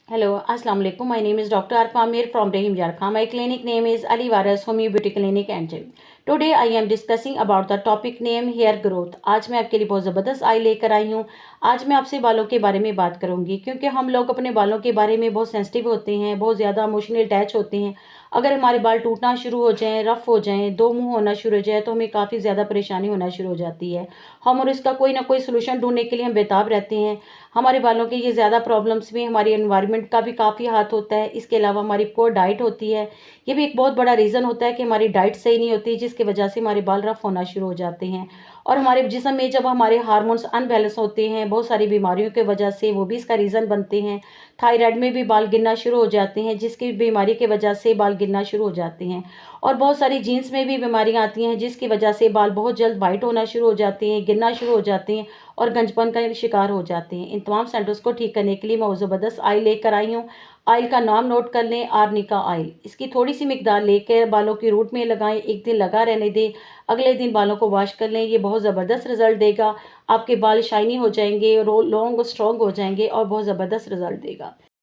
Hello, Assalamu alaikum. My name is Dr. Arfa Amir from Rahim Jarkha. My clinic name is Ali Waras Homeo Beauty Clinic and Gym. Today I am discussing about the topic name hair growth. आज मैं आपके लिए बहुत ज़बरदस्त आई लेकर आई हूँ। आज मैं आपसे बालों के बारे में बात करूँगी क्योंकि हम लोग अपने बालों के बारे में बहुत सेंसिटिव होते हैं, बहुत ज़्यादा इमोशनल अटैच होते हैं। अगर हमारे बाल टूटना शुरू हो जाएँ, रफ़ हो जाएँ, दो मुँह होना शुरू हो जाए तो हमें काफ़ी ज़्यादा परेशानी होना शुरू हो जाती है। हम और इसका कोई ना कोई सलूशन ढूँढने के लिए हम बेताब रहते हैं। हमारे बालों के ये ज़्यादा प्रॉब्लम्स में हमारी एनवायरनमेंट का भी काफ़ी हाथ होता है। इसके अलावा हमारी पुअर डाइट होती है। ये भी एक बहुत बड़ा रीज़न होता है कि हमारी डाइट सही नहीं होती, जिसकी वजह से हमारे बाल रफ़ होना शुरू हो जाते हैं। और हमारे जिस्म में जब हमारे हार्मोन्स अनबैलेंस होते हैं, बहुत सारी बीमारियों की वजह से वो भी इसका रीज़न बनते हैं। थायराइड में भी बाल गिरना शुरू हो जाते हैं, जिसकी बीमारी की वजह से बाल गिरना शुरू हो जाते हैं। और बहुत सारी जीन्स में भी बीमारियाँ आती हैं, जिसकी वजह से बाल बहुत जल्द वाइट होना शुरू हो जाते हैं, गिरना शुरू हो जाते हैं और गंजपन का शिकार हो जाते हैं। इन तमाम सेंटर्स को ठीक करने के लिए मैं ज़बरदस्त ऑयल लेकर आई हूँ। ऑयल का नाम नोट कर लें, आर्निका ऑयल। इसकी थोड़ी सी मिकदार लेकर बालों की रूट में लगाएं, एक दिन लगा रहने दें, अगले दिन बालों को वॉश कर लें। ये बहुत ज़बरदस्त रिजल्ट देगा। आपके बाल शाइनी हो जाएंगे, लॉन्ग और स्ट्रॉन्ग हो जाएंगे और बहुत ज़बरदस्त रिजल्ट देगा।